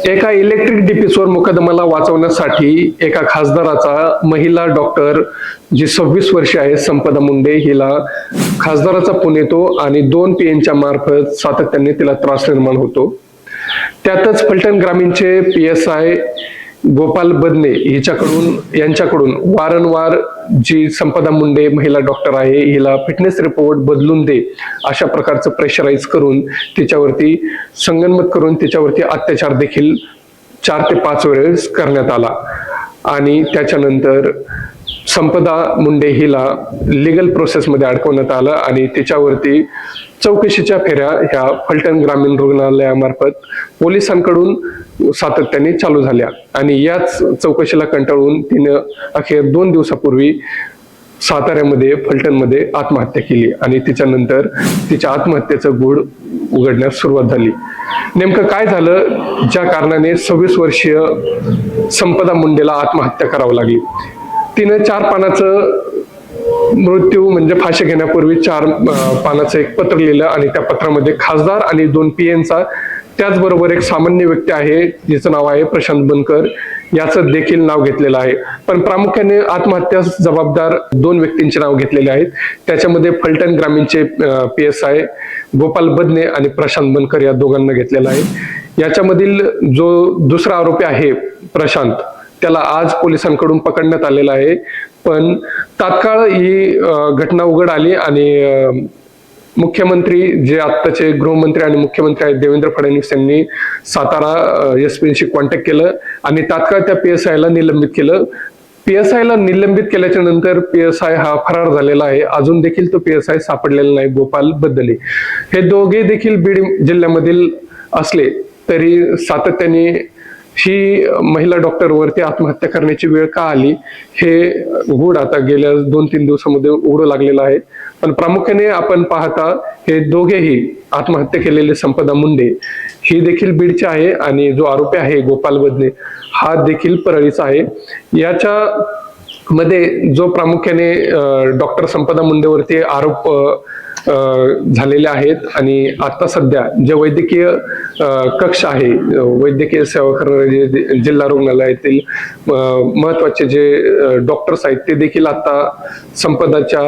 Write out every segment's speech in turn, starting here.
एका इलेक्ट्रिक डिपिसोर मुकदमाला वाचवण्यासाठी एका खासदाराचा महिला डॉक्टर जी 26 वर्षे आहे संपदा मुंडे हिला खासदाराचा फोन येतो आणि 2 पीएनच्या मार्फत सातत्याने तिला त्रास निर्माण होतो. त्यातच फलटण ग्रामीणचे PSI गोपाल बदने यांच्याकडून वारंवार जी संपदा मुंडे महिला डॉक्टर आहे हिला फिटनेस रिपोर्ट बदलून दे अशा प्रकारचं प्रेशराईज करून तिच्यावरती संगनमत करून तिच्यावरती अत्याचार देखील 4 ते 5 वेळेस करण्यात आला. आणि त्याच्यानंतर संपदा मुंडे हिला लीगल प्रोसेसमध्ये अडकवण्यात आलं आणि तिच्यावरती चौकशीच्या फेऱ्या ह्या फलटण ग्रामीण रुग्णालयामार्फत पोलिसांकडून सातत्याने चालू झाल्या. आणि याच चौकशीला कंटाळून तिनं अखेर 2 दिवसापूर्वी साताऱ्यामध्ये फलटणमध्ये आत्महत्या केली आणि तिच्यानंतर तिच्या आत्महत्येचं गूढ उघडण्यास सुरुवात झाली. नेमकं काय झालं ज्या कारणाने 26 वर्षीय संपदा मुंडेला आत्महत्या करावी लागली? तिनं 4 पानाचं मृत्यू म्हणजे फाशी घेण्यापूर्वी 4 पानाचं एक पत्र लिहिलं आणि त्या पत्रामध्ये खासदार आणि 2 पीएनचा त्याचबरोबर एक सामान्य व्यक्ती आहे जिचं नाव आहे प्रशांत बनकर याचं देखील नाव घेतलेलं आहे. पण प्रामुख्याने आत्महत्यास जबाबदार 2 व्यक्तींचे नाव घेतलेले आहेत. त्याच्यामध्ये फलटण ग्रामीणचे PSI गोपाल बदने आणि प्रशांत बनकर या दोघांना घेतलेला आहे. याच्यामधील जो दुसरा आरोपी आहे प्रशांत त्याला आज पोलिसांकडून पकडण्यात आलेला आहे. पण तात्काळ ही घटना उघड आली आणि मुख्यमंत्री जे आत्ताचे गृहमंत्री आणि मुख्यमंत्री आहेत देवेंद्र फडणवीस यांनी सातारा SP कॉन्टॅक्ट केलं आणि तात्काळ त्या PSI ला निलंबित केलं. PSI ला निलंबित केल्याच्या नंतर PSI हा फरार झालेला आहे. अजून देखील तो PSI सापडलेला नाही गोपाल बदने. हे दोघे देखील बीड जिल्ह्यामधील असले तरी सातत्याने ही महिला डॉक्टरवरती आत्महत्या करण्याची वेळ का आली हे गूढ आता गेल्या 2-3 दिवसामध्ये उघडू लागलेलं आहे. पण प्रामुख्याने आपण पाहता हे दोघेही आत्महत्या केलेले संपदा मुंडे ही देखील बीडचे आहे आणि जो आरोपी आहे गोपाल बदने हा देखील परळीचा आहे. याच्या मध्ये जो प्रामुख्याने डॉक्टर संपदा मुंडेवरती आरोप झालेले आहेत आणि आता सध्या जे वैद्यकीय कक्ष आहे वैद्यकीय सेवा करणारे जिल्हा रुग्णालयातील महत्वाचे जे डॉक्टर्स आहेत ते देखील आता संपदाच्या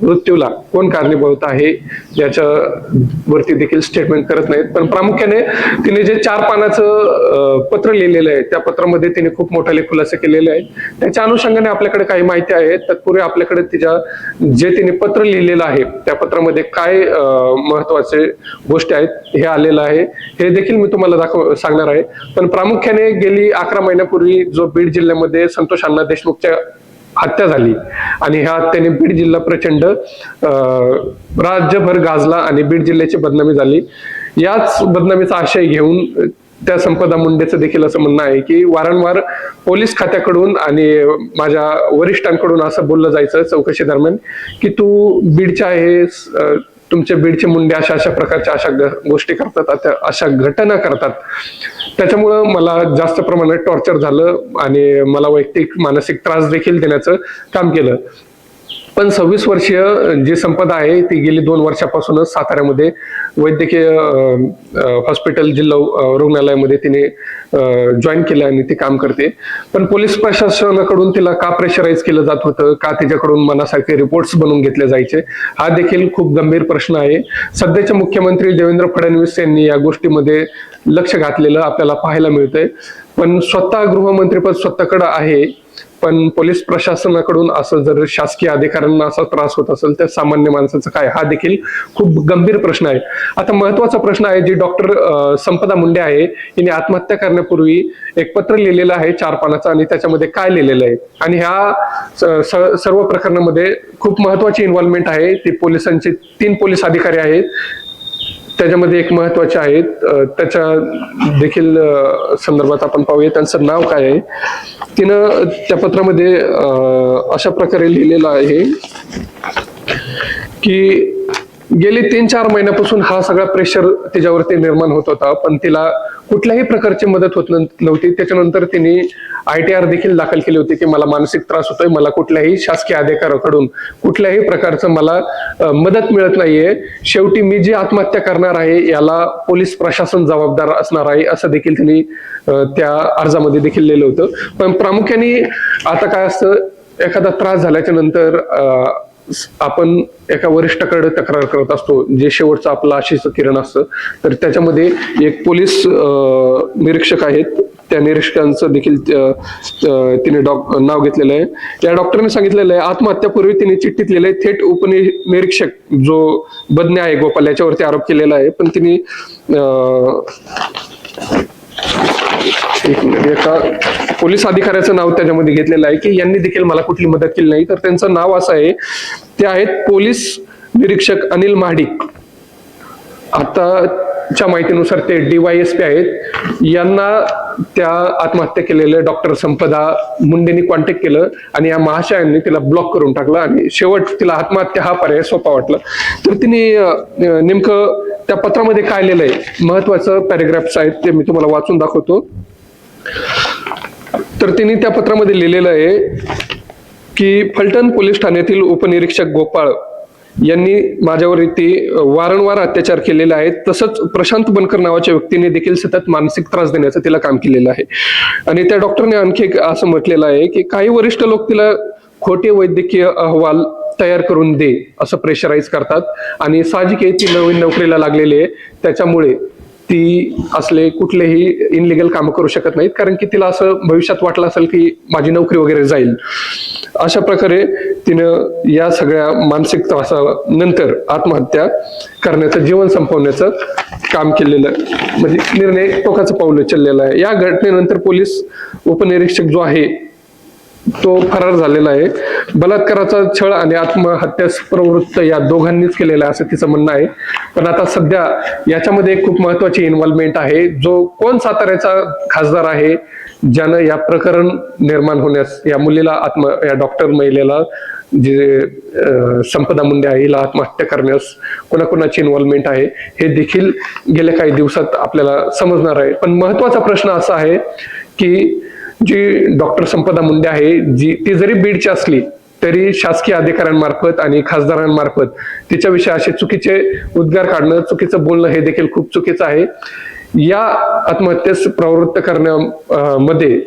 मृत्यूला कोण कारणीभूत आहे याच्यावरती देखील स्टेटमेंट करत नाहीत. पण प्रामुख्याने तिने जे 4 पानाचं पत्र लिहिलेलं आहे त्या पत्रामध्ये तिने खूप मोठाले खुलासे केलेले आहेत. त्याच्या अनुषंगाने आपल्याकडे काही माहिती आहे. तत्पूर्वी आपल्याकडे तिच्या जे तिने पत्र लिहिलेलं आहे त्या पत्रामध्ये काय महत्वाचे गोष्टी आहेत हे आलेलं आहे. हे देखील मी तुम्हाला सांगणार आहे. पण प्रामुख्याने गेली 11 महिन्यापूर्वी जो बीड जिल्ह्यामध्ये संतोष अण्णा देशमुखच्या हत्या झाली आणि ह्या हत्येने बीड जिल्हा प्रचंड राज्यभर गाजला आणि बीड जिल्ह्याची बदनामी झाली. याच बदनामीचा आशय घेऊन त्या संपदा मुंडेचं देखील असं म्हणणं आहे की वारंवार पोलीस खात्याकडून आणि माझ्या वरिष्ठांकडून असं बोललं जायचं चौकशी दरम्यान की तू बीडच्या आहेस, तुमचे बीडचे मुंडे अशा प्रकारच्या अशा गोष्टी करतात, अशा घटना करतात. त्याच्यामुळं मला जास्त प्रमाणात टॉर्चर झालं आणि मला वैयक्तिक मानसिक त्रास देखील देण्याचं काम केलं. पण 26 वर्षीय जी संपदा आहे ती गेली 2 वर्षापासूनच साताऱ्यामध्ये वैद्यकीय हॉस्पिटल जिल्हा रुग्णालयामध्ये तिने जॉईन केलं आणि ती काम करते. पण पोलीस प्रशासनाकडून तिला का प्रेशराईज केलं जात होतं, का तिच्याकडून मनासारखे रिपोर्ट्स बनवून घेतले जायचे, हा देखील खूप गंभीर प्रश्न आहे. सध्याचे मुख्यमंत्री देवेंद्र फडणवीस यांनी या गोष्टीमध्ये लक्ष घातलेलं आपल्याला पाहायला मिळतंय. पण स्वतः गृहमंत्रीपद स्वतःकडे आहे पण पोलीस प्रशासनाकडून असं जर शासकीय अधिकाऱ्यांना असा त्रास होत असेल तर सामान्य माणसाचं काय, हा देखील खूप गंभीर प्रश्न आहे. आता महत्वाचा प्रश्न आहे जी डॉक्टर संपदा मुंडे आहे हिने आत्महत्या करण्यापूर्वी एक पत्र लिहिलेलं आहे 4 पानाचं आणि त्याच्यामध्ये काय लिहिलेलं आहे आणि ह्या सर्व प्रकरणामध्ये खूप महत्वाची इन्व्हॉल्वमेंट आहे. ती पोलिसांचे 3 पोलीस अधिकारी आहेत त्याच्यामध्ये एक महत्वाचे आहेत. त्याच्या देखील संदर्भात आपण पाहूया त्यांचं नाव काय आहे. तिनं त्या पत्रामध्ये अशा प्रकारे लिहिलेलं आहे की गेली 3-4 महिन्यापासून हा सगळा प्रेशर तिच्यावरती निर्माण होत होता, पण तिला कुठल्याही प्रकारची मदत होत नव्हती. त्याच्यानंतर तिने ITR देखील दाखल केली होती की मला मानसिक त्रास होतोय, मला कुठल्याही शासकीय अधिकाऱ्याकडून कुठल्याही प्रकारचं मला मदत मिळत नाहीये, शेवटी मी जी आत्महत्या करणार आहे याला पोलीस प्रशासन जबाबदार असणार आहे, असं देखील तिने त्या अर्जामध्ये देखील लिहिलं होतं. पण प्रामुख्याने आता काय असतं, एखादा त्रास झाल्याच्या नंतर आपण एका वरिष्ठाकडे तक्रार करत असतो, जे शेवटचं आपलं आशेचं किरण असतं. तर त्याच्यामध्ये एक पोलीस निरीक्षक आहेत, त्या निरीक्षकांचं देखील तिने नाव घेतलेलं आहे. या डॉक्टरने सांगितलेलं आहे आत्महत्यापूर्वी तिने चिठ्ठीत लिहिलंय, थेट उपनिरीक्षक जो बदने आहे गोपाल याच्यावरती आरोप केलेला आहे. पण तिने एका पोलीस अधिकाऱ्याचं नाव त्याच्यामध्ये घेतलेलं आहे की यांनी देखील मला कुठली मदत केली नाही. तर त्यांचं नाव असं आहे, ते आहेत पोलीस निरीक्षक अनिल महाडिक. आताच्या माहितीनुसार ते DYSP आहेत. यांना त्या आत्महत्या केलेल्या डॉक्टर संपदा मुंडेंनी कॉन्टॅक्ट केलं आणि या महाशयांनी तिला ब्लॉक करून टाकलं आणि शेवट तिला आत्महत्या हा पर्याय सोपा वाटला. तर तिने नेमकं त्या पत्रामध्ये काय लिहिलंय, महत्वाचं पॅरेग्राफ्स आहेत ते मी तुम्हाला वाचून दाखवतो. तर तिने त्या पत्रामध्ये लिहिलेलं आहे की फलटण पोलीस ठाण्यातील उपनिरीक्षक गोपाळ यांनी माझ्यावरती वारंवार अत्याचार केलेला आहे. तसंच प्रशांत बनकर नावाच्या व्यक्तीने देखील सतत मानसिक त्रास देण्याचं तिला काम केलेलं आहे. आणि त्या डॉक्टरने आणखी असं म्हटलेलं आहे की काही वरिष्ठ लोक तिला खोटे वैद्यकीय अहवाल तयार करून दे असं प्रेशराईज करतात आणि साहजिक आहे ती नवीन नोकरीला लागलेली आहे, त्याच्यामुळे ती असले कुठलेही इनलिगल काम करू शकत नाहीत, कारण की तिला असं भविष्यात वाटलं असेल की माझी नोकरी वगैरे जाईल. अशा प्रकारे तिनं या सगळ्या मानसिक त्रासानंतर आत्महत्या करण्याचं, जीवन संपवण्याचं काम केलेलं, म्हणजे निर्णय टोकाचं पाऊल उचललेलं आहे. या घटनेनंतर पोलीस उपनिरीक्षक जो आहे तो फरार झालेला आहे. बलात्काराचा छळ आणि आत्महत्यास प्रवृत्त या दोघांनीच केलेला आहे असं तिचं म्हणणं आहे. पण आता सध्या याच्यामध्ये खूप महत्वाची इन्व्हॉल्वमेंट आहे, जो कोण साताऱ्याचा खासदार आहे ज्यानं या प्रकरण निर्माण होण्यास, या मुलीला या डॉक्टर महिलेला जे संपदा मुंडे आहे हिला आत्महत्या करण्यास कोणाकोणाची इन्व्हॉल्वमेंट आहे हे देखील गेल्या काही दिवसात आपल्याला समजणार आहे. पण महत्वाचा प्रश्न असा आहे की जी डॉक्टर संपदा मुंडे आहे, ती जरी बीडची असली तरी शासकीय अधिकाऱ्यांमार्फत आणि खासदारांमार्फत तिच्याविषयी असे चुकीचे उद्गार काढणं, चुकीचं बोलणं हे देखील खूप चुकीचं आहे. या आत्महत्येस प्रवृत्त करण्यामध्ये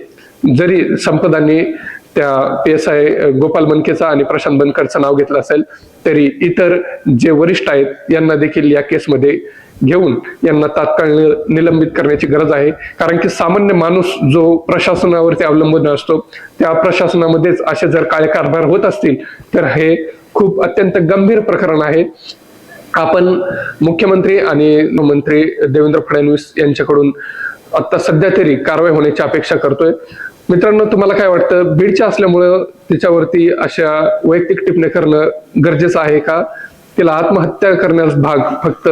जरी संपदांनी त्या PSI गोपाल बनकेचा आणि प्रशांत बनकरचं नाव घेतलं असेल, तरी इतर जे वरिष्ठ आहेत यांना देखील या केसमध्ये घेऊन यांना तात्काळ निलंबित करण्याची गरज आहे. कारण की सामान्य माणूस जो प्रशासनावरती अवलंबून असतो, त्या प्रशासनामध्येच असे जर काळे कारभार होत असतील तर हे खूप अत्यंत गंभीर प्रकरण आहे. आपण मुख्यमंत्री आणि मंत्री देवेंद्र फडणवीस यांच्याकडून आता सध्या तरी कारवाई होण्याची अपेक्षा करतोय. मित्रांनो, तुम्हाला काय वाटतं, बीडच्या असल्यामुळं तिच्यावरती अशा वैयक्तिक टिप्पण्या करणं गरजेचं आहे का? तिला आत्महत्या करण्यास भाग फक्त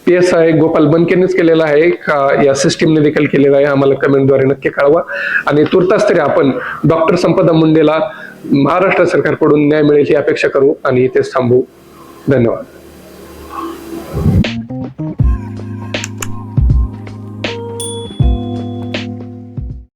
PSI गोपाल बनकेनेच केलेला आहे का या सिस्टीमने देखील केलेला आहे? आम्हाला कमेंटद्वारे नक्की कळवा. आणि तुर्तास तरी आपण डॉक्टर संपदा मुंडेला महाराष्ट्र सरकारकडून न्याय मिळेल ही अपेक्षा करू आणि इथेच थांबू. धन्यवाद.